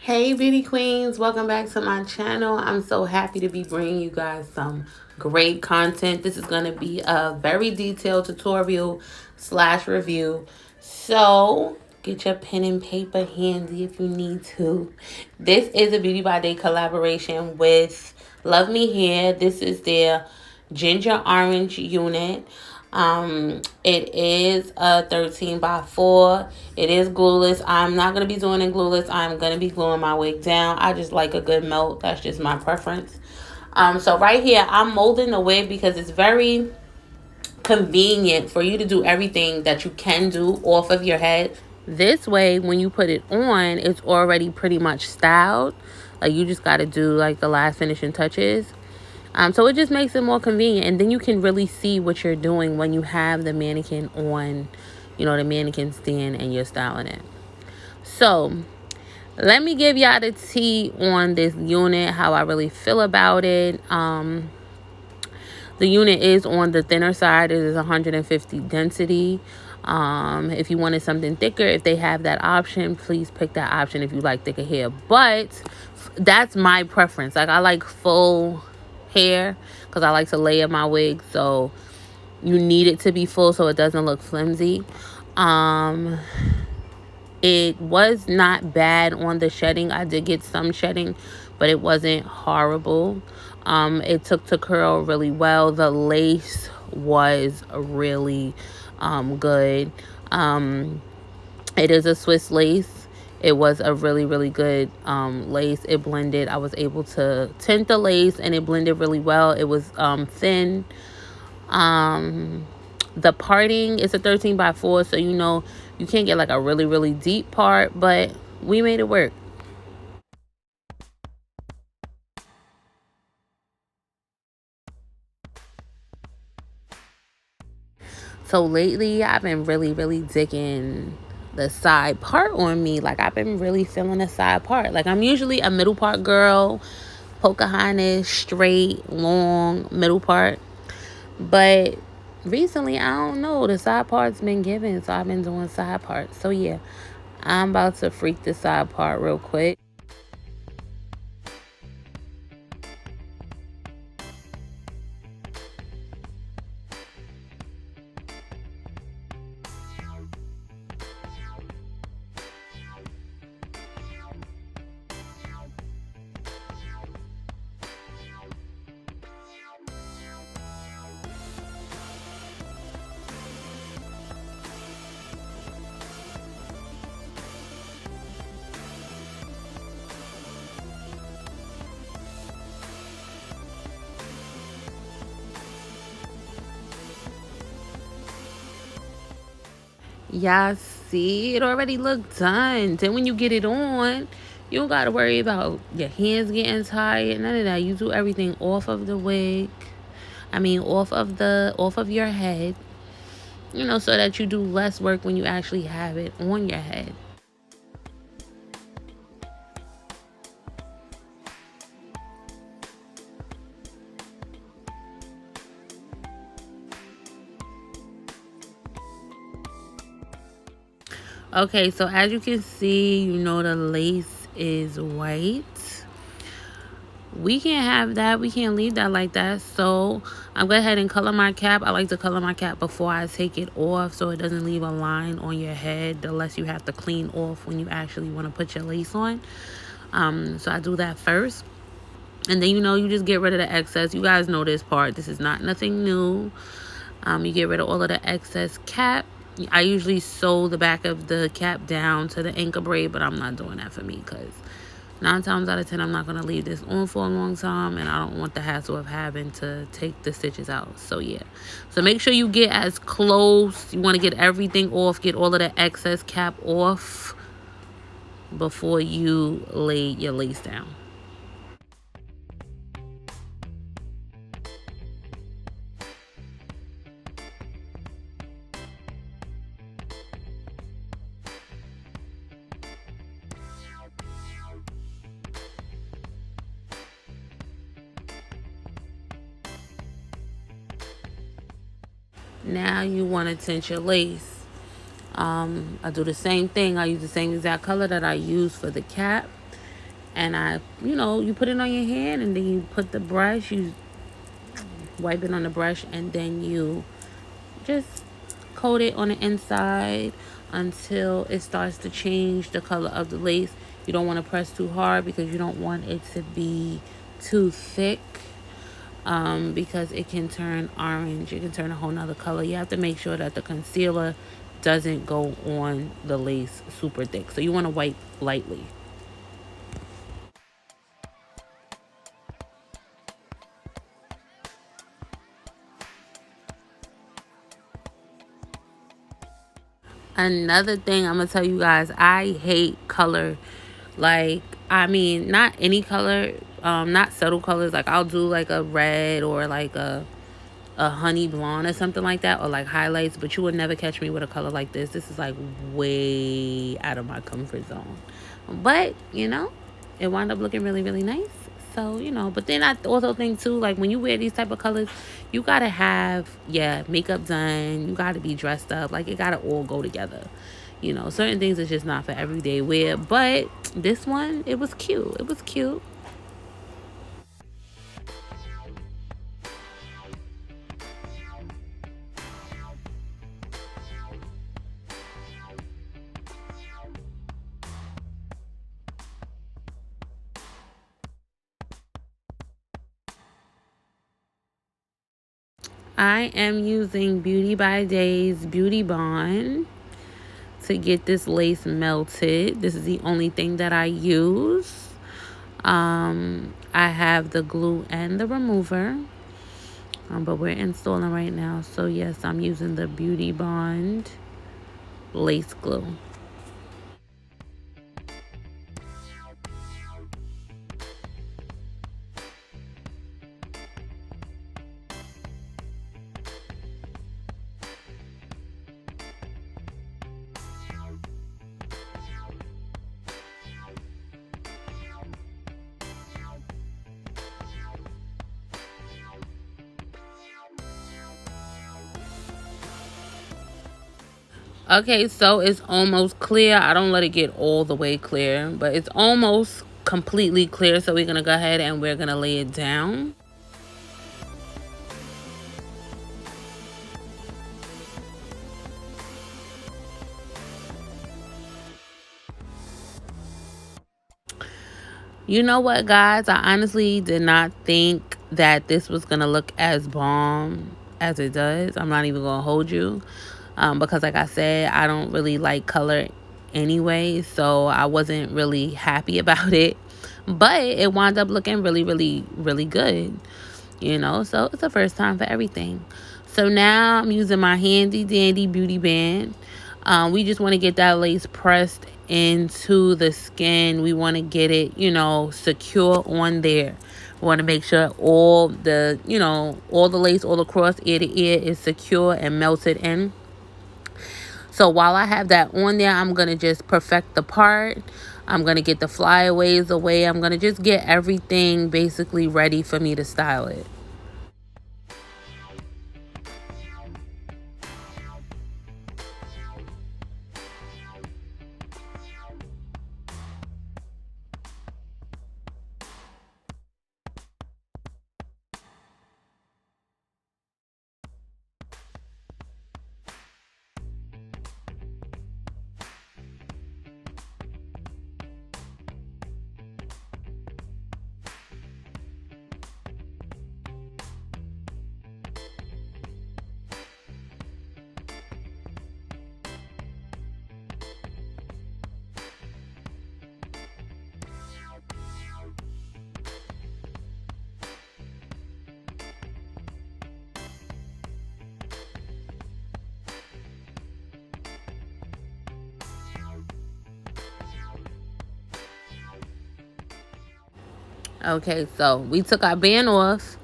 Hey beauty queens, welcome back to my channel. I'm so happy to be bringing you guys some great content. This is going to be a very detailed tutorial slash review. So get your pen and paper handy if you need to. This is a Beauty by Day collaboration with Love Me Hair. This is their ginger orange unit. It is a 13 by 4. It is glueless. I'm not going to be doing it glueless. I'm going to be gluing my wig down. I just like a good melt. That's just my preference. So right here, I'm molding the wig because it's very convenient for you to do everything that you can do off of your head. This way, when you put it on, it's already pretty much styled. Like, you just got to do like the last finishing touches. So it just makes it more convenient, and then you can really see what you're doing when you have the mannequin on, the mannequin stand and you're styling it. So let me give y'all the tea on this unit, how I really feel about it. The unit is on the thinner side. It is 150 density. If you wanted something thicker, if they have that option, please pick that option if you like thicker hair. But that's my preference. Like, I like full hair because I like to layer my wig, so you need it to be full so it doesn't look flimsy. It was not bad on the shedding. I did get some shedding, but it wasn't horrible. It took to curl really well. The lace was really good. It is a Swiss lace. It was a really, really good lace. It blended. I was able to tint the lace, and it blended really well. It was thin. The parting is a 13 by 4, so you can't get like a really, really deep part, but we made it work. So lately, I've been really, really digging the side part on me. Like, I've been really feeling the side part. Like, I'm usually a middle part girl, Pocahontas, straight, long, middle part. But recently, I don't know, the side part's been given, so I've been doing side parts. So yeah, I'm about to freak the side part real quick. Y'all see, it already looked done. Then when you get it on, you don't gotta worry about your hands getting tired. None of that. You do everything off of the wig. Off of your head. So that you do less work when you actually have it on your head. Okay, so as you can see, the lace is white. We can't have that. We can't leave that like that. So I'm going to go ahead and color my cap. I like to color my cap before I take it off so it doesn't leave a line on your head, the less you have to clean off when you actually want to put your lace on. So I do that first. And then, you just get rid of the excess. You guys know this part. This is not nothing new. You get rid of all of the excess cap. I usually sew the back of the cap down to the anchor braid, but I'm not doing that for me because 9 times out of 10, I'm not going to leave this on for a long time, and I don't want the hassle of having to take the stitches out. So, yeah. So, make sure you get as close. You want to get everything off, get all of the excess cap off before you lay your lace down. Now you want to tint your lace. I do the same thing. I use the same exact color that I use for the cap. And you put it on your hand, and then you put the brush, you wipe it on the brush, and then you just coat it on the inside until it starts to change the color of the lace. You don't want to press too hard because you don't want it to be too thick, because it can turn orange. It can turn a whole nother color. You have to make sure that the concealer doesn't go on the lace super thick. So you want to wipe lightly. Another thing I'm gonna tell you guys, I hate color. Like, I mean, not any color, not subtle colors. Like, I'll do like a red or like a honey blonde or something like that, or like highlights, but you would never catch me with a color like this. This is like way out of my comfort zone. But, it wound up looking really, really nice. So, but then I also think too, like when you wear these type of colors, you gotta have, yeah, makeup done. You gotta be dressed up. Like, it gotta all go together. Certain things is just not for everyday wear. But this one, it was cute. It was cute. I am using Beauty by Day's Beauty Bond to get this lace melted. This is the only thing that I use. I have the glue and the remover, but we're installing right now. So yes, I'm using the Beauty Bond lace glue. Okay, so it's almost clear. I don't let it get all the way clear, but it's almost completely clear. So we're going to go ahead and we're going to lay it down. You know what, guys? I honestly did not think that this was going to look as bomb as it does. I'm not even going to hold you. Because like I said, I don't really like color anyway, so I wasn't really happy about it. But it wound up looking really, really, really good. So it's the first time for everything. So now I'm using my handy dandy beauty band. We just want to get that lace pressed into the skin. We want to get it, secure on there. We want to make sure all the lace all across ear to ear is secure and melted in. So while I have that on there, I'm going to just perfect the part. I'm going to get the flyaways away. I'm going to just get everything basically ready for me to style it. Okay, so we took our band off,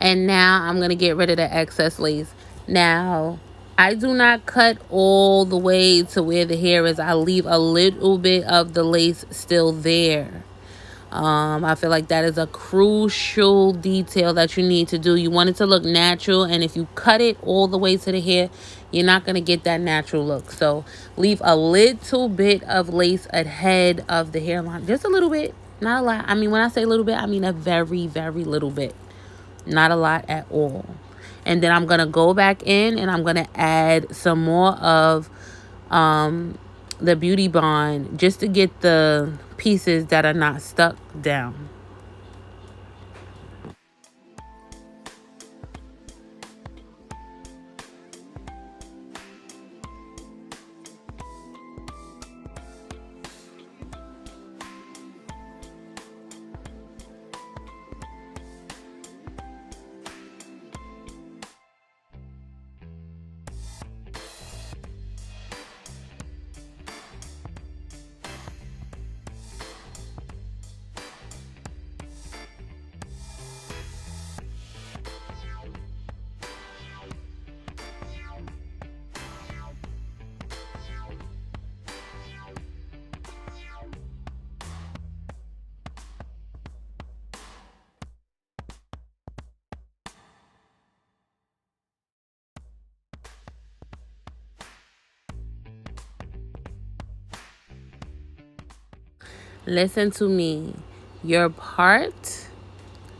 and now I'm going to get rid of the excess lace. Now, I do not cut all the way to where the hair is. I leave a little bit of the lace still there. I feel like that is a crucial detail that you need to do. You want it to look natural, and if you cut it all the way to the hair, you're not going to get that natural look. So leave a little bit of lace ahead of the hairline, just a little bit. Not a lot. I mean, when I say a little bit, I mean a very, very little bit. Not a lot at all. And then I'm going to go back in and I'm going to add some more of the Beauty Bond just to get the pieces that are not stuck down. Listen to me. Your part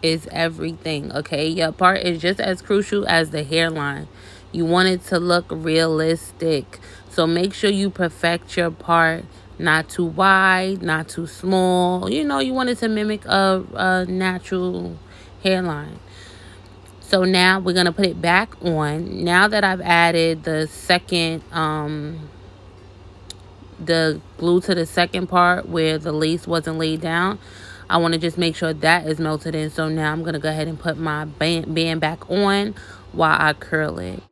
is everything, okay? Your part is just as crucial as the hairline. You want it to look realistic. So make sure you perfect your part. Not too wide, not too small. You know, you want it to mimic a natural hairline. So now we're going to put it back on. Now that I've added the second the glue to the second part where the lace wasn't laid down, I want to just make sure that is melted in. So now I'm going to go ahead and put my band back on while I curl it.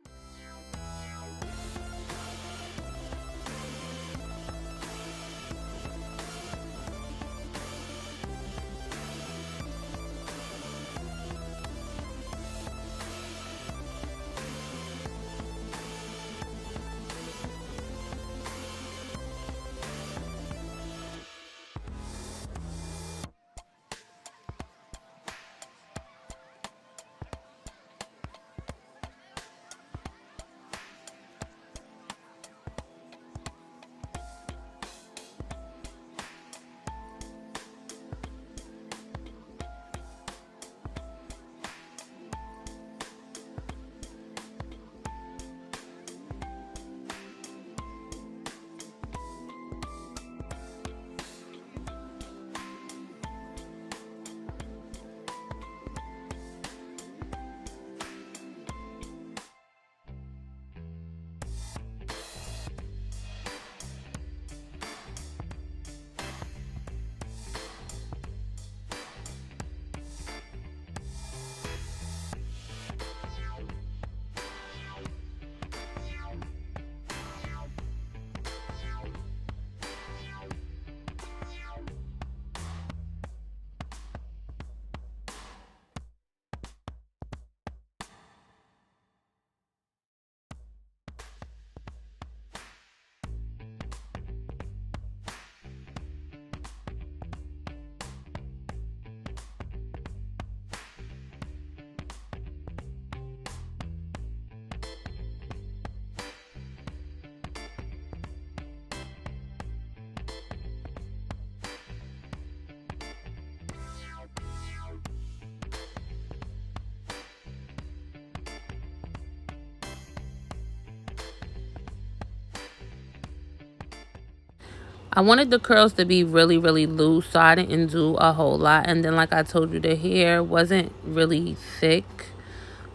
I wanted the curls to be really, really loose, so I didn't do a whole lot. And then, like I told you, the hair wasn't really thick,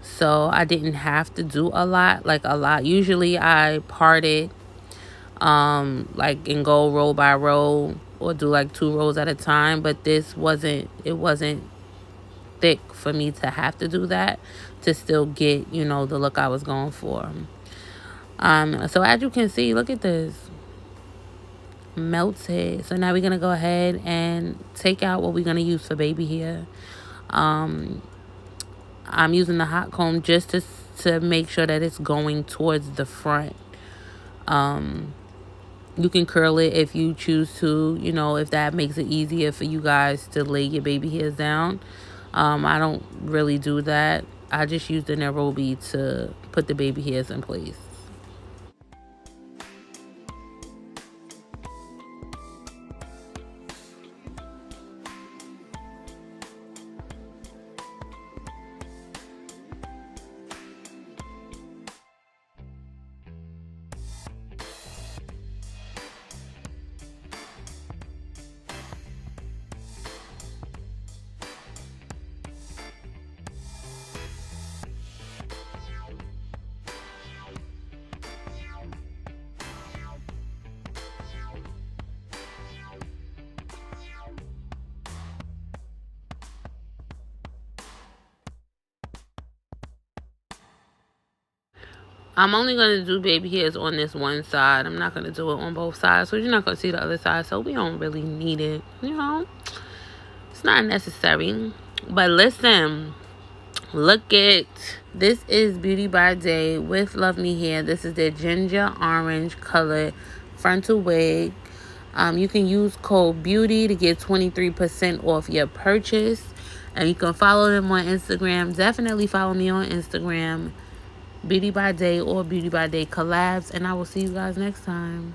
so I didn't have to do a lot. Like a lot. Usually I part it, like and go row by row or do like 2 rows at a time. But this wasn't. It wasn't thick for me to have to do that to still get, you know, the look I was going for. So as you can see, look at this. Melted. So now we're gonna go ahead and take out what we're gonna use for baby hair. I'm using the hot comb just to make sure that it's going towards the front. You can curl it if you choose to, you know, if that makes it easier for you guys to lay your baby hairs down. I don't really do that. I just use the Nairobi to put the baby hairs in place. I'm only going to do baby hairs on this one side. I'm not going to do it on both sides, so you're not going to see the other side, so we don't really need it, you know. It's not necessary. But listen, look at this. Is Beauty by Day with Love Me Hair. This is their ginger orange colored frontal wig. You can use code BEAUTY to get 23% off your purchase. And you can follow them on Instagram. Definitely follow me on Instagram, Beauty by Day or BeautiiByDayCollabs. And I will see you guys next time.